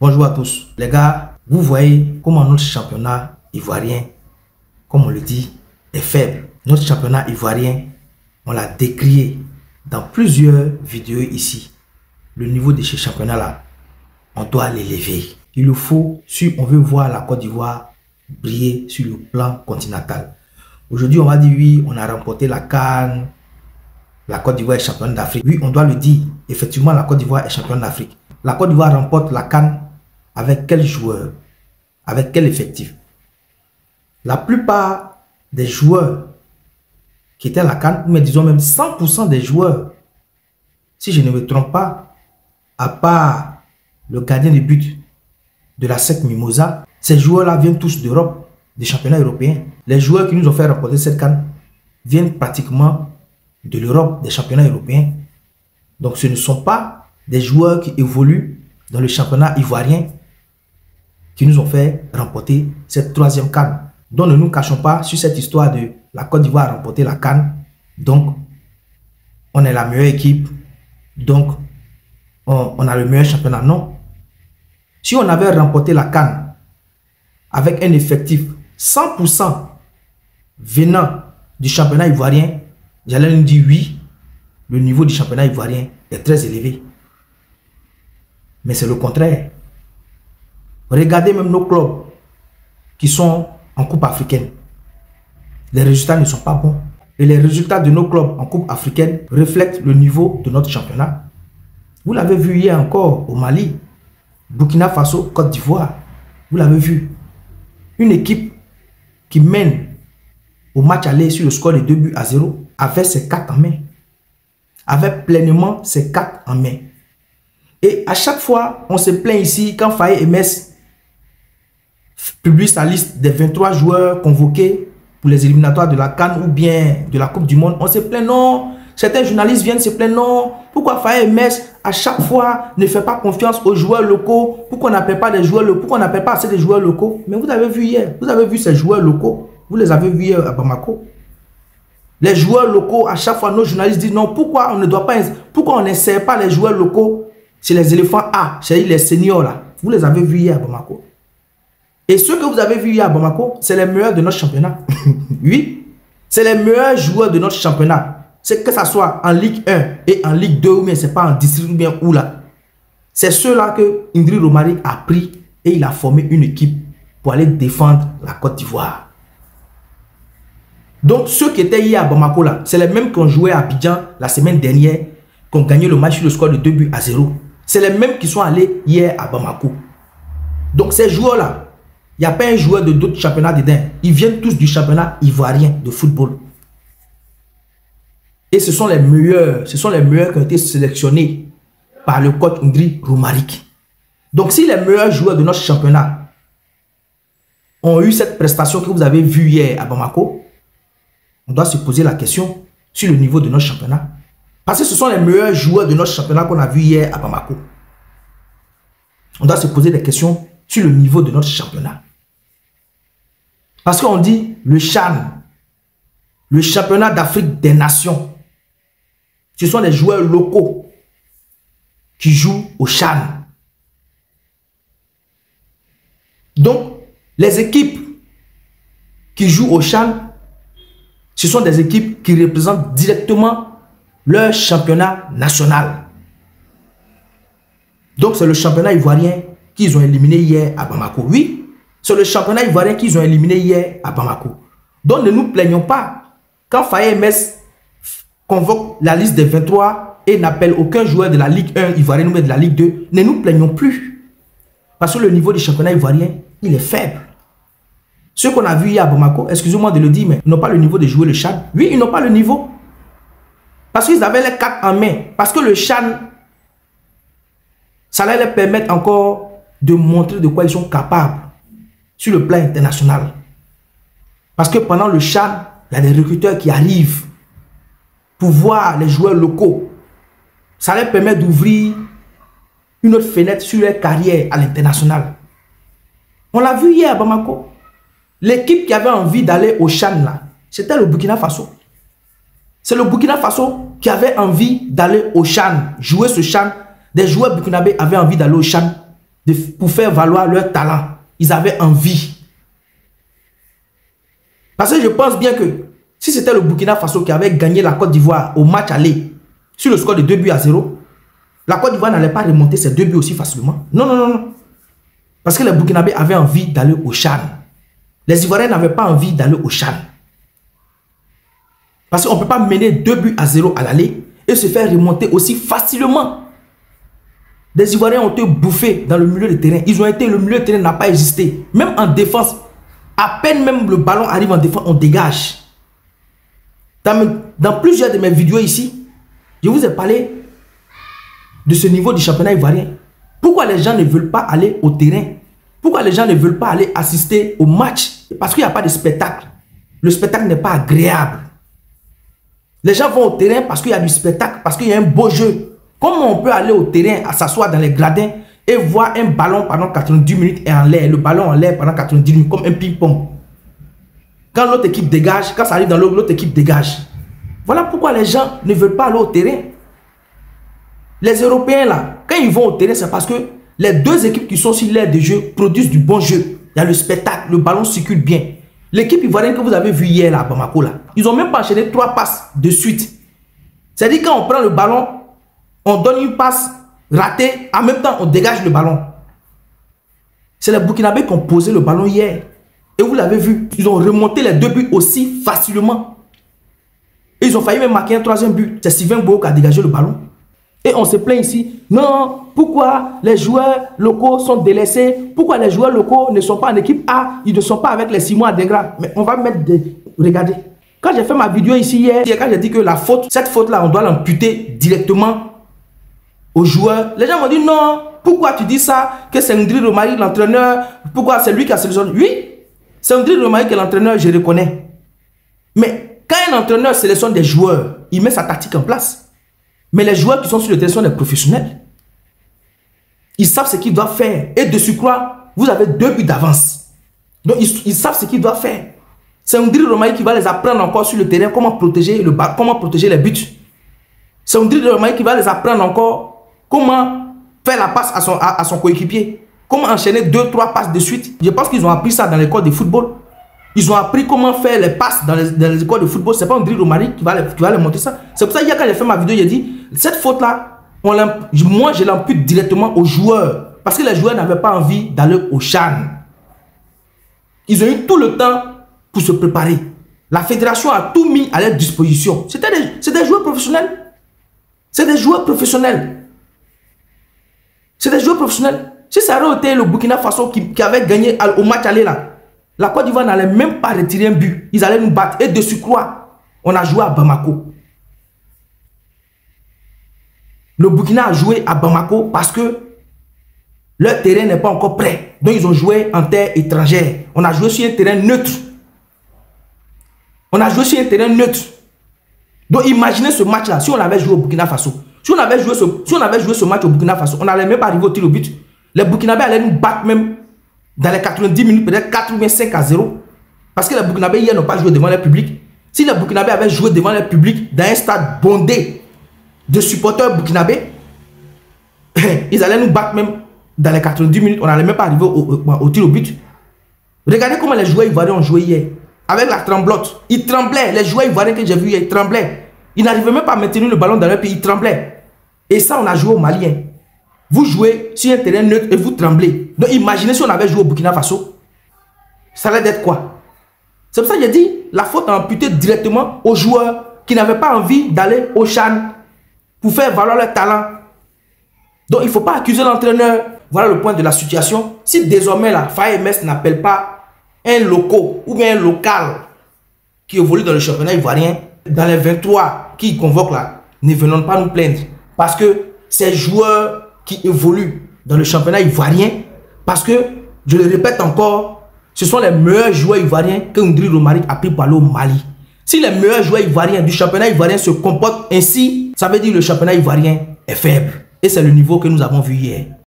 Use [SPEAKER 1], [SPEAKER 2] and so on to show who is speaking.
[SPEAKER 1] Bonjour à tous. Les gars, vous voyez comment notre championnat ivoirien, comme on le dit, est faible. Notre championnat ivoirien, on l'a décrié dans plusieurs vidéos ici. Le niveau de ce championnat-là, on doit l'élever. Il le faut si on veut voir la Côte d'Ivoire briller sur le plan continental. Aujourd'hui, on va dire oui, on a remporté la CAN. La Côte d'Ivoire est championne d'Afrique. Oui, on doit le dire. Effectivement, la Côte d'Ivoire est championne d'Afrique. La Côte d'Ivoire remporte la CAN avec quel joueur? Avec quel effectif? La plupart des joueurs qui étaient à la CAN, mais disons même 100% des joueurs, si je ne me trompe pas, à part le gardien de but de la SEC Mimosa, ces joueurs-là viennent tous d'Europe, des championnats européens. Les joueurs qui nous ont fait remporter cette CAN viennent pratiquement de l'Europe, des championnats européens. Donc ce ne sont pas des joueurs qui évoluent dans le championnat ivoirien qui nous ont fait remporter cette troisième CAN. Donc ne nous cachons pas sur cette histoire de la Côte d'Ivoire a remporté la CAN. Donc on est la meilleure équipe. Donc on a le meilleur championnat. Non. Si on avait remporté la CAN avec un effectif 100% venant du championnat ivoirien, j'allais nous dire oui, le niveau du championnat ivoirien est très élevé. Mais c'est le contraire. Regardez même nos clubs qui sont en Coupe africaine. Les résultats ne sont pas bons. Et les résultats de nos clubs en Coupe africaine reflètent le niveau de notre championnat. Vous l'avez vu hier encore au Mali, Burkina Faso, Côte d'Ivoire. Vous l'avez vu. Une équipe qui mène au match aller sur le score de 2-0 avait ses 4 en main. Avait pleinement ses 4 en main. Et à chaque fois, on se plaint ici quand Faye MS publie sa liste des 23 joueurs convoqués pour les éliminatoires de la CAN ou bien de la Coupe du Monde. On se plaint, non. Certains journalistes viennent se plaindre, non. Pourquoi Faye MS à chaque fois ne fait pas confiance aux joueurs locaux? Pourquoi on n'appelle pas des joueurs locaux? Pourquoi on n'appelle pas assez des joueurs locaux? Mais vous avez vu hier, vous avez vu ces joueurs locaux. Vous les avez vus hier à Bamako. Les joueurs locaux, à chaque fois, nos journalistes disent non. Pourquoi on ne doit pas, pourquoi on n'insère pas les joueurs locaux? C'est les éléphants A, c'est les seniors là. Vous les avez vus hier à Bamako. Et ceux que vous avez vus hier à Bamako, c'est les meilleurs de notre championnat. Oui, c'est les meilleurs joueurs de notre championnat. C'est que ça soit en Ligue 1 et en Ligue 2 ou bien c'est pas en district ou bien où là. C'est ceux-là que Indri Romaric a pris et il a formé une équipe pour aller défendre la Côte d'Ivoire. Donc ceux qui étaient hier à Bamako là, c'est les mêmes qui ont joué à Abidjan la semaine dernière, qui ont gagné le match sur le score de 2-0. C'est les mêmes qui sont allés hier à Bamako. Donc ces joueurs-là, il n'y a pas un joueur de d'autres championnats dedans. Ils viennent tous du championnat ivoirien de football. Et ce sont les meilleurs qui ont été sélectionnés par le coach Indri Romaric. Donc si les meilleurs joueurs de notre championnat ont eu cette prestation que vous avez vue hier à Bamako, on doit se poser la question sur le niveau de notre championnat. Parce que ce sont les meilleurs joueurs de notre championnat qu'on a vu hier à Bamako. On doit se poser des questions sur le niveau de notre championnat. Parce qu'on dit le CHAN, le championnat d'Afrique des nations, ce sont les joueurs locaux qui jouent au CHAN. Donc, les équipes qui jouent au CHAN, ce sont des équipes qui représentent directement leur championnat national. Donc c'est le championnat ivoirien qu'ils ont éliminé hier à Bamako. Oui, c'est le championnat ivoirien qu'ils ont éliminé hier à Bamako. Donc ne nous plaignons pas. Quand Faye MS convoque la liste des 23 et n'appelle aucun joueur de la Ligue 1 ivoirienne ou de la Ligue 2, ne nous plaignons plus. Parce que le niveau du championnat ivoirien, il est faible. Ceux qu'on a vus hier à Bamako, excusez-moi de le dire, mais ils n'ont pas le niveau de jouer le CHAN. Oui, ils n'ont pas le niveau. Parce qu'ils avaient les 4 en main. Parce que le CHAN, ça allait leur permettre encore de montrer de quoi ils sont capables sur le plan international. Parce que pendant le CHAN, il y a des recruteurs qui arrivent pour voir les joueurs locaux. Ça leur permet d'ouvrir une autre fenêtre sur leur carrière à l'international. On l'a vu hier à Bamako. L'équipe qui avait envie d'aller au CHAN là, c'était le Burkina Faso. C'est le Burkina Faso qui avait envie d'aller au CHAN, jouer ce CHAN. Des joueurs burkinabés avaient envie d'aller au CHAN. pour faire valoir leur talent. Ils avaient envie. Parce que je pense bien que si c'était le Burkina Faso qui avait gagné la Côte d'Ivoire au match aller sur le score de 2-0, la Côte d'Ivoire n'allait pas remonter ces 2 buts aussi facilement. Non, non, non, non. Parce que les Burkinabés avaient envie d'aller au CHAN. Les Ivoiriens n'avaient pas envie d'aller au CHAN. Parce qu'on ne peut pas mener 2-0 à l'aller et se faire remonter aussi facilement. Les Ivoiriens ont été bouffés dans le milieu de terrain. Ils ont été, le milieu de terrain n'a pas existé. Même en défense, à peine même le ballon arrive en défense, on dégage. Dans plusieurs de mes vidéos ici, je vous ai parlé de ce niveau du championnat ivoirien. Pourquoi les gens ne veulent pas aller au terrain? Pourquoi les gens ne veulent pas aller assister au match? Parce qu'il n'y a pas de spectacle. Le spectacle n'est pas agréable. Les gens vont au terrain parce qu'il y a du spectacle, parce qu'il y a un beau jeu. Comment on peut aller au terrain, à s'asseoir dans les gradins et voir un ballon pendant 90 minutes et en l'air, le ballon en l'air pendant 90 minutes comme un ping-pong? Quand l'autre équipe dégage, quand ça arrive dans l'autre équipe dégage. Voilà pourquoi les gens ne veulent pas aller au terrain. Les Européens là, quand ils vont au terrain, c'est parce que les 2 équipes qui sont sur l'aire de jeu produisent du bon jeu. Il y a le spectacle, le ballon circule bien. L'équipe ivoirienne que vous avez vue hier là, à Bamako là, ils n'ont même pas enchaîné 3 passes de suite. C'est-à-dire quand on prend le ballon, on donne une passe ratée, en même temps on dégage le ballon. C'est les Burkinabés qui ont posé le ballon hier. Et vous l'avez vu, ils ont remonté les 2 buts aussi facilement. Et ils ont failli même marquer un 3e but. C'est Sylvain Gbagbo qui a dégagé le ballon. Et on se plaint ici. Non, pourquoi les joueurs locaux sont délaissés? Pourquoi les joueurs locaux ne sont pas en équipe A? Ils ne sont pas avec les Simon Adingra. Mais on va mettre des... Regardez. Quand j'ai fait ma vidéo ici hier, quand j'ai dit que la faute, cette faute-là, on doit l'amputer directement aux joueurs. Les gens m'ont dit non. Pourquoi tu dis ça? Que c'est Ndri Romari, l'entraîneur. Pourquoi c'est lui qui a sélectionné? Oui, c'est Ndri Romari qui est l'entraîneur, je reconnais. Mais quand un entraîneur sélectionne des joueurs, il met sa tactique en place. Mais les joueurs qui sont sur le terrain sont des professionnels. Ils savent ce qu'ils doivent faire. Et de surcroît, vous avez 2 buts d'avance. Donc, ils savent ce qu'ils doivent faire. C'est Ndri Romari qui va les apprendre encore sur le terrain comment protéger les buts. C'est Ndri Romari qui va les apprendre encore comment faire la passe à son coéquipier. Comment enchaîner 2-3 passes de suite. Je pense qu'ils ont appris ça dans l'école de football. Ils ont appris comment faire les passes dans les écoles de football. C'est pas Ndri Romari qui va les montrer ça. C'est pour ça hier quand j'ai fait ma vidéo, j'ai dit, cette faute-là, moi je l'impute directement aux joueurs. Parce que les joueurs n'avaient pas envie d'aller au CHAN. Ils ont eu tout le temps pour se préparer. La fédération a tout mis à leur disposition. C'est des joueurs professionnels. C'est des joueurs professionnels. C'est des joueurs professionnels. Si ça aurait été le Burkina Faso qui avait gagné au match aller là, la Côte d'Ivoire n'allait même pas retirer un but. Ils allaient nous battre. Et de surcroît, on a joué à Bamako. Le Burkina a joué à Bamako parce que leur terrain n'est pas encore prêt. Donc ils ont joué en terre étrangère. On a joué sur un terrain neutre. On a joué sur un terrain neutre. Donc imaginez ce match-là. Si on avait joué au Burkina Faso. Si on avait joué ce match au Burkina Faso, on n'allait même pas arriver au tir au but. Les Burkinabés allaient nous battre même dans les 90 minutes, peut-être 85-0. Parce que les Burkinabés hier n'ont pas joué devant le public. Si les Burkinabés avaient joué devant le public dans un stade bondé de supporters burkinabés, ils allaient nous battre même dans les 90 minutes. On n'allait même pas arriver au tir au but. Regardez comment les joueurs ivoiriens ont joué hier. Avec la tremblote. Ils tremblaient. Les joueurs ivoiriens que j'ai vus hier, ils tremblaient. Ils n'arrivaient même pas à maintenir le ballon dans leur pays. Ils tremblaient. Et ça, on a joué au Malien. Vous jouez sur un terrain neutre et vous tremblez. Donc imaginez si on avait joué au Burkina Faso. Ça allait être quoi? C'est pour ça que j'ai dit, la faute a amputé directement aux joueurs qui n'avaient pas envie d'aller au CHAN pour faire valoir leur talent. Donc il ne faut pas accuser l'entraîneur. Voilà le point de la situation. Si désormais la FAMS n'appelle pas un local ou bien un local qui évolue dans le championnat ivoirien, dans les 23 qui convoquent là, ne venons pas nous plaindre. Parce que ces joueurs qui évoluent dans le championnat ivoirien, parce que, je le répète encore, ce sont les meilleurs joueurs ivoiriens que Ndri Romari a pris par le Mali. Si les meilleurs joueurs ivoiriens du championnat ivoirien se comportent ainsi, ça veut dire que le championnat ivoirien est faible. Et c'est le niveau que nous avons vu hier.